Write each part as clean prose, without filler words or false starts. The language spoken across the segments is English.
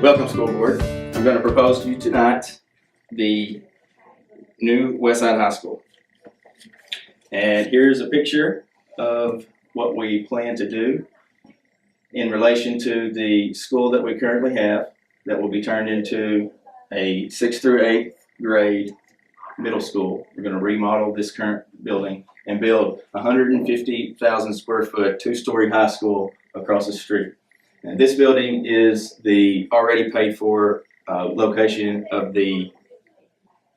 Welcome, School Board. I'm going to propose to you tonight the new Westside High School. And here's a picture of what we plan to do in relation to the school that we currently have that will be turned into a 6th through 8th grade middle school. We're going to remodel this current building and build 150,000 square foot, 2-story high school across the street. And this building is the already paid for location of the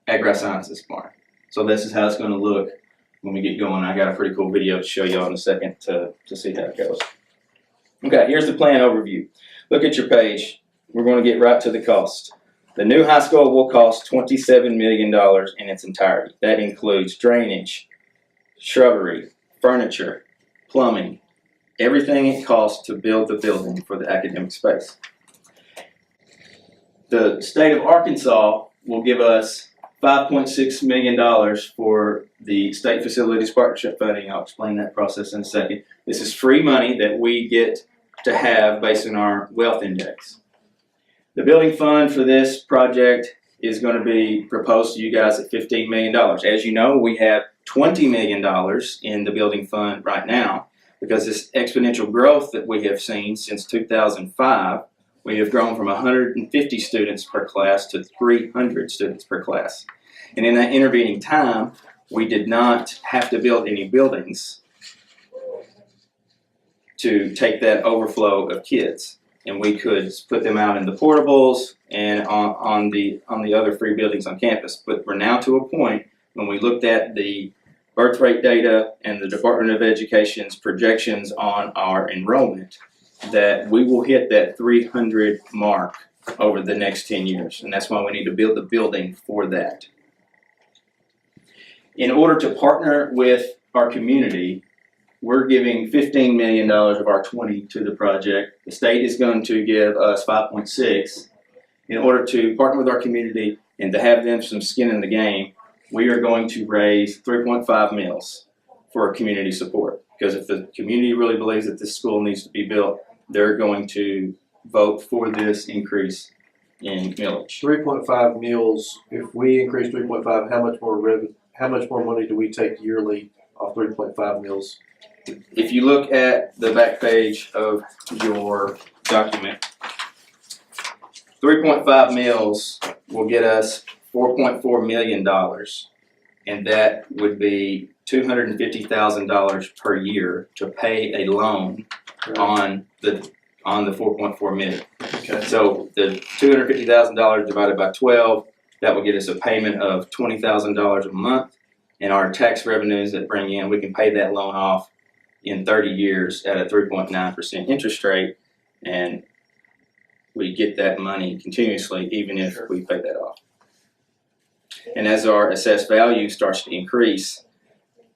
Agri-Sciences barn. So this is how it's going to look when we get going. I got a pretty cool video to show y'all in a second to see how it goes. Okay, here's the plan overview. Look at your page. We're going to get right to the cost. The new high school will cost $27 million in its entirety. That includes drainage, shrubbery, furniture, plumbing, everything it costs to build the building for the academic space. The state of Arkansas will give us $5.6 million for the state facilities partnership funding. I'll explain that process in a second. This is free money that we get to have based on our wealth index. The building fund for this project is going to be proposed to you guys at $15 million. As you know, we have $20 million in the building fund right now. Because this exponential growth that we have seen since 2005, we have grown from 150 students per class to 300 students per class. And in that intervening time, we did not have to build any buildings to take that overflow of kids. And we could put them out in the portables and on the other free buildings on campus. But we're now to a point when we looked at the birth rate data and the Department of Education's projections on our enrollment that we will hit that 300 mark over the next 10 years. And that's why we need to build the building for that. In order to partner with our community, we're giving $15 million of our 20 to the project. The state is going to give us 5.6. In order to partner with our community and to have them some skin in the game, we are going to raise 3.5 mils for community support. Because if the community really believes that this school needs to be built, they're going to vote for this increase in millage. 3.5 mils. If we increase 3.5, how much more money do we take yearly off 3.5 mils? If you look at the back page of your document, 3.5 mils will get us $4.4 million, and that would be $250,000 per year to pay a loan on the 4.4 million. Okay. So the $250,000 divided by 12, that will get us a payment of $20,000 a month, and our tax revenues that bring in, we can pay that loan off in 30 years at a 3.9% interest rate, and we get that money continuously even if we pay that off. And as our assessed value starts to increase,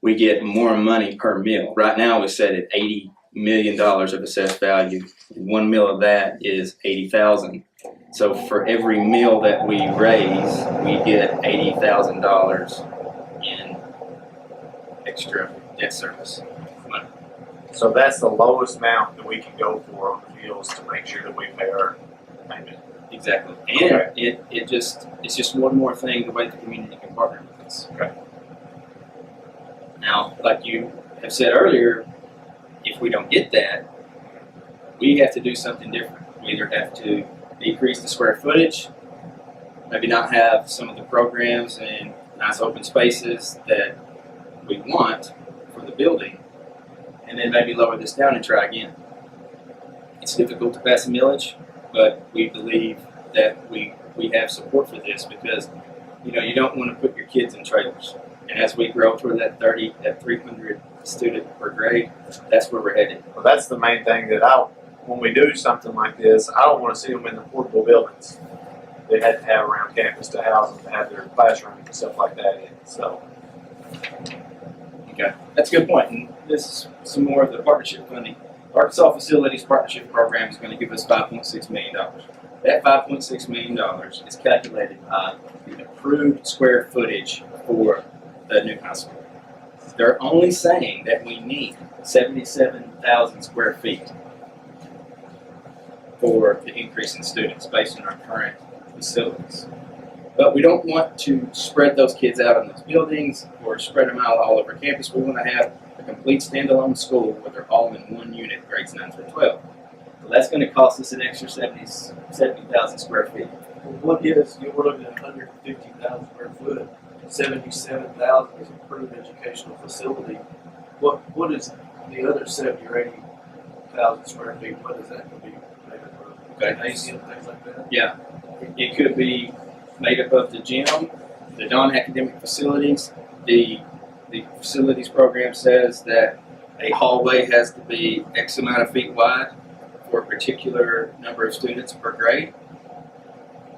we get more money per mil. Right now we set at $80 million of assessed value, and 1 mil of that is $80,000. So for every mil that we raise, we get $80,000 in extra debt service money. So that's the lowest amount that we can go for on the deals to make sure that we pay our payment. Exactly, and it's just one more thing the way the community can partner with us. Okay. Now, like you have said earlier, if we don't get that, we have to do something different. We either have to decrease the square footage, maybe not have some of the programs and nice open spaces that we want for the building, and then maybe lower this down and try again. It's difficult to pass a millage, but we believe that we have support for this because, you know, you don't want to put your kids in trailers. And as we grow toward that 300 student per grade, that's where we're headed. Well, that's the main thing that when we do something like this, I don't want to see them in the portable buildings they had to have around campus to house them, to have their classrooms and stuff like that in. So, okay, that's a good point. And this is some more of the partnership funding. Arkansas Facilities Partnership Program is going to give us $5.6 million. That $5.6 million is calculated by the approved square footage for the new high school. They're only saying that we need 77,000 square feet. for the increase in students based on our current facilities. But we don't want to spread those kids out in those buildings or spread them out all over campus. We want to have a complete standalone school where they're all in one unit, grades 9 through 12. So that's going to cost us an extra 70,000 square feet. What is, you were looking at 150,000 square foot, 77,000 is approved educational facility. What is the other 70 or 80,000 square feet? What is that going to be made up of? Okay. Gymnasium, things like that? Yeah, it could be made up of the gym, the non-academic facilities. The facilities program says that a hallway has to be X amount of feet wide for a particular number of students per grade.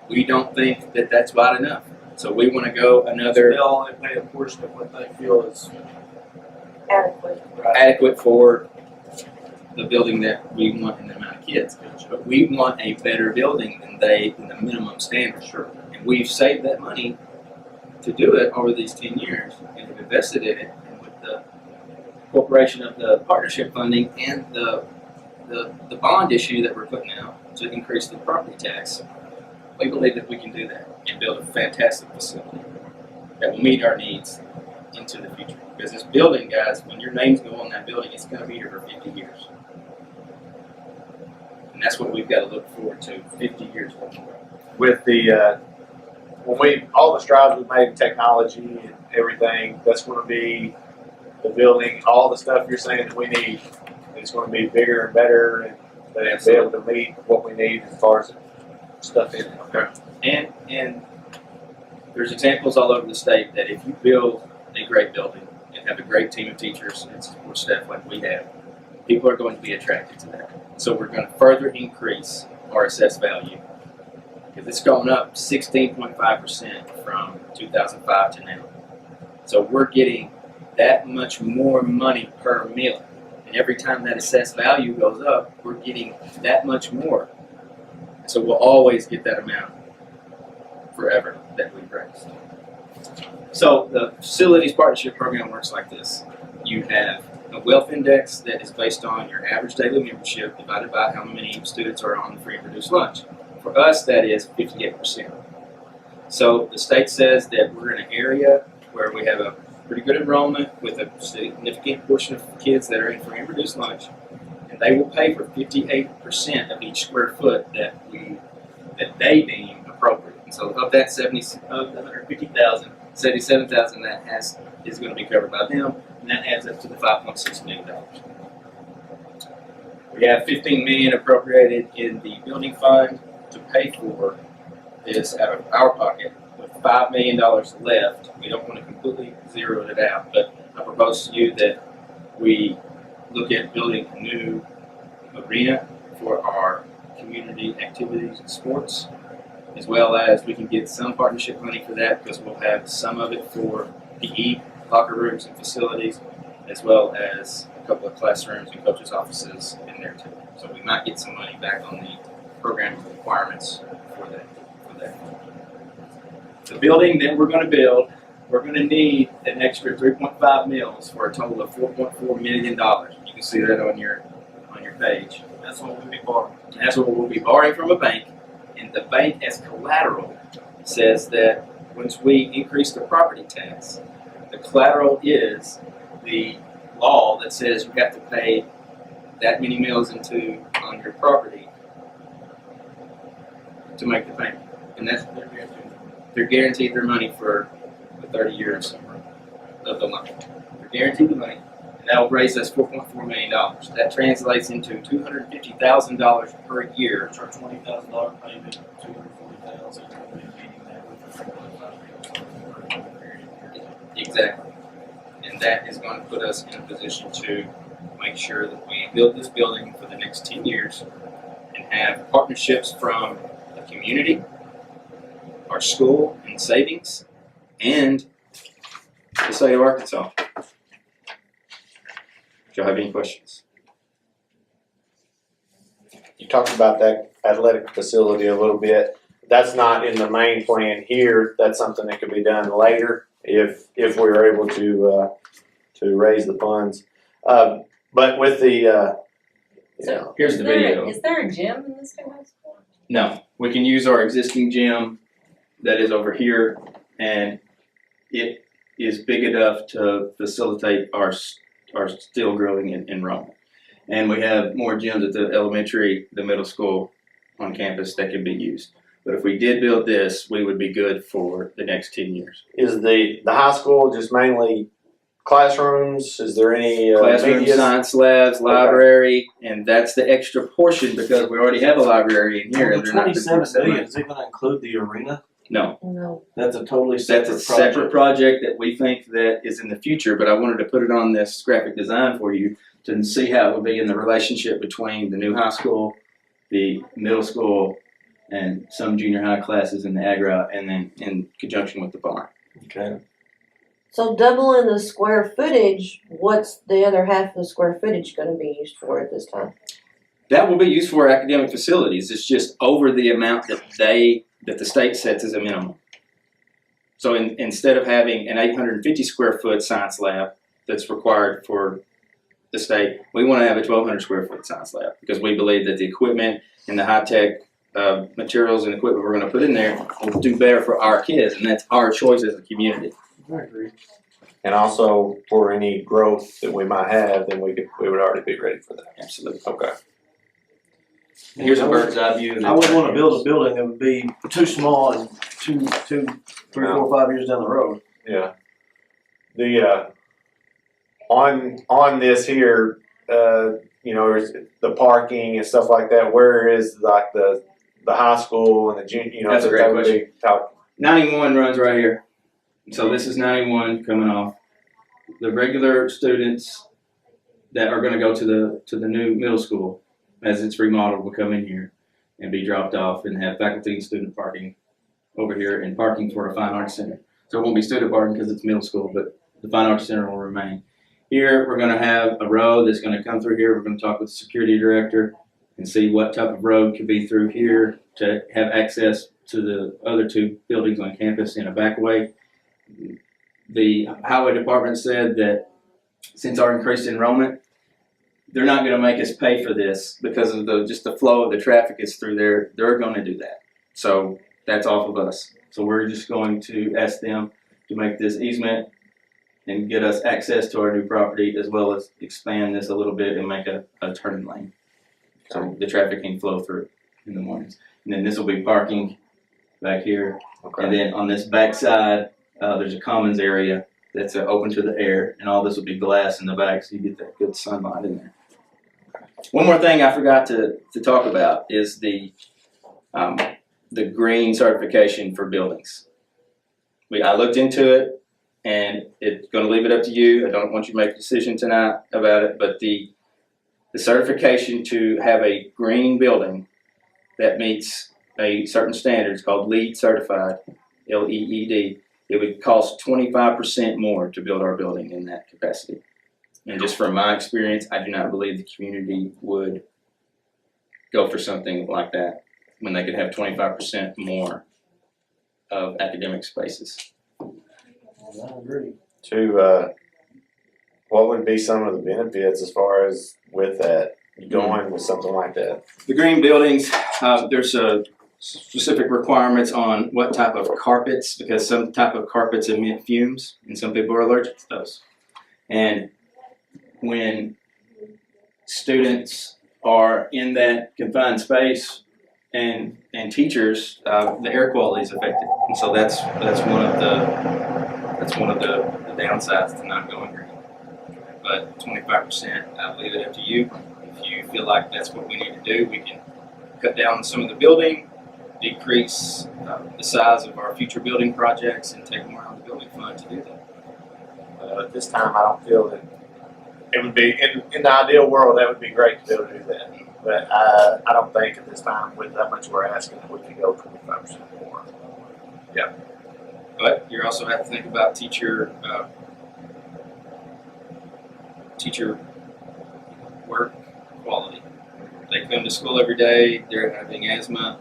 We don't think that that's wide enough. So we want to go another They only pay a portion of what they feel is Adequate. adequate for the building that we want and the amount of kids. But we want a better building than the minimum standard. Sure. And we've saved that money to do it over these 10 years and have invested in it. And with the corporation of the partnership funding and the bond issue that we're putting out to increase the property tax, we believe that we can do that and build a fantastic facility that will meet our needs into the future. Because this building, guys, when your names go on that building, it's going to be here for 50 years. And that's what we've got to look forward to, 50 years worth of work. With the all the strides we've made in technology and everything, that's going to be the building, all the stuff you're saying that we need. It's going to be bigger and better, and they'll be able to meet what we need as far as stuff in it. Okay. And there's examples all over the state that if you build a great building and have a great team of teachers and support staff like we have, people are going to be attracted to that. So we're going to further increase our assessed value because it's gone up 16.5% from 2005 to now. So we're getting that much more money per meal. And every time that assessed value goes up, we're getting that much more. So we'll always get that amount forever that we've raised. So the facilities partnership program works like this. You have a wealth index that is based on your average daily membership divided by how many students are on the free and reduced lunch. For us, that is 58%. So the state says that we're in an area where we have a pretty good enrollment with a significant portion of kids that are in free and reduced lunch, and they will pay for 58% of each square foot that they deem appropriate. And so of that of the 150,000, 77,000 is going to be covered by them, and that adds up to the $5.6 million. We have $15 million appropriated in the building fund to pay for this out of our pocket. With $5 million left, we don't want to completely zero it out, but I propose to you that we look at building a new arena for our community activities and sports, as well as we can get some partnership money for that because we'll have some of it for PE, locker rooms and facilities, as well as a couple of classrooms and coaches' offices in there too. So we might get some money back on the program requirements for that. The building that we're going to build, we're going to need an extra 3.5 mils for a total of $4.4 million. You can see that on your page. That's what we'll be borrowing. And that's what we'll be borrowing from a bank. And the bank as collateral says that once we increase the property tax, the collateral is the law that says you have to pay that many mills on your property to make the payment. And that's what they're guaranteed. They're guaranteed their money for the 30 years of the loan. They're guaranteed the money, and that will raise us $4.4 million. That translates into $250,000 per year. Which are $20,000 payment, $240,000, meaning that with Exactly. And that is going to put us in a position to make sure that we build this building for the next 10 years and have partnerships from the community, our school and savings, and the state of Arkansas. Do y'all have any questions? You talked about that athletic facility a little bit. That's not in the main plan here. That's something that could be done later if we were able to raise the funds. But with the So Here's the video. Is there a gym in this new high school? No, we can use our existing gym that is over here, and it is big enough to facilitate our steel grilling and enrollment. And we have more gyms at the elementary, the middle school on campus that can be used. But if we did build this, we would be good for the next 10 years. Is the high school just mainly classrooms? Is there any Classroom, media? science labs, library, and that's the extra portion because we already have a library in here. The and they're not gonna 27 use that million, money. is it gonna include the arena? No, No. That's a totally separate that's a project. separate project that we think that is in the future, but I wanted to put it on this graphic design for you to see how it would be in the relationship between the new high school, the middle school, and some junior high classes in the agri, and then in conjunction with the barn. Okay. So doubling the square footage, what's the other half of the square footage gonna be used for at this time? That will be used for academic facilities. It's just over the amount that the state sets as a minimum. So instead of having an 850 square foot science lab that's required for the state, we want to have a 1,200 square foot science lab because we believe that the equipment and the high tech materials and equipment we're going to put in there will do better for our kids, and that's our choice as a community. I agree. And also for any growth that we might have, then we would already be ready for that. Absolutely. Okay. Here's a bird's eye view. I wouldn't wanna build a building that would be too small and two, 3, 4, 5 years down the road. Yeah. The on this here, you know, is the parking and stuff like that. Where is like the high school and the junior? You know, That's a great that would be top. 91 runs right here. So this is 91 coming off. The regular students that are going to go to the new middle school as it's remodeled will come in here and be dropped off and have faculty and student parking over here and parking for a fine arts center. So it won't be student parking because it's middle school, but the fine arts center will remain. Here we're going to have a road that's going to come through here. We're going to talk with the security director and see what type of road could be through here to have access to the other two buildings on campus in a back way. The highway department said that since our increased enrollment, they're not going to make us pay for this because of just the flow of the traffic is through there. They're going to do that. So that's off of us. So we're just going to ask them to make this easement and get us access to our new property as well as expand this a little bit and make a turning lane. So the traffic can flow through in the mornings. And then this will be parking back here. Okay. And then on this back side, there's a commons area that's open to the air, and all this will be glass in the back so you get that good sunlight in there. One more thing I forgot to talk about is the green certification for buildings. I looked into it, and it's going to leave it up to you. I don't want you to make a decision tonight about it, but the certification to have a green building that meets a certain standard is called LEED certified, LEED. It would cost 25% more to build our building in that capacity. And just from my experience, I do not believe the community would go for something like that when they could have 25% more of academic spaces. I agree. What would be some of the benefits as far as with that going with something like that? The green buildings, there's specific requirements on what type of carpets, because some type of carpets emit fumes, and some people are allergic to those. And when students are in that confined space and teachers, the air quality is affected, and so that's one of the downsides to not going green. But 25%, I'll leave it up to you. If you feel like that's what we need to do, we can cut down some of the building, decrease the size of our future building projects, and take more out of the building fund to do that. At this time, I don't feel that it would be, in the ideal world, that would be great to be able to do that. But I don't think at this time, with how much we're asking, that we can go 25% more. But you also have to think about teacher work quality. They come to school every day, they're having asthma.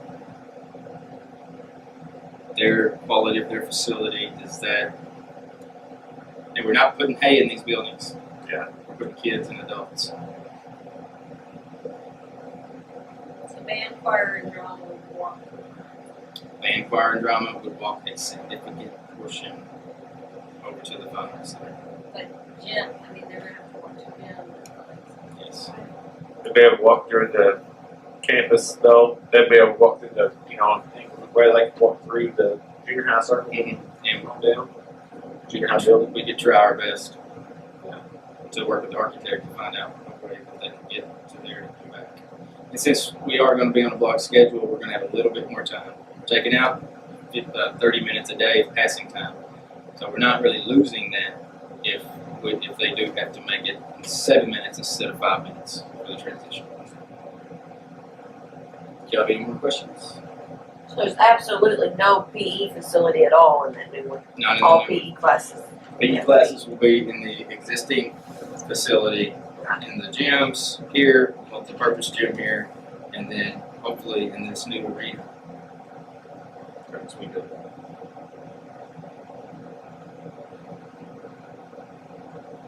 Their quality of their facility is that, and we're not putting hay in these buildings. Yeah. We're putting kids and adults. band, choir, and drama would walk. Band, choir, and drama would walk a significant portion over to the fun center. But gym, I mean, they're gonna have to walk to gym. Yes. To be able to walk through the campus though, they'd be able to walk through the, where they can walk through the junior high circle and on down. Junior high building. We could try our best to work with the architect to find out a way that they can get to there and come back. And since we are going to be on a block schedule, we're going to have a little bit more time. We're taking out 30 minutes a day of passing time. So we're not really losing that if they do have to make it 7 minutes instead of 5 minutes for the transition. Do you have any more questions? So there's absolutely no PE facility at all in that new one. Not in All the new PE classes. PE classes will be in the existing facility, in the gyms here, multi-purpose gym here, and then hopefully in this new arena. As we go.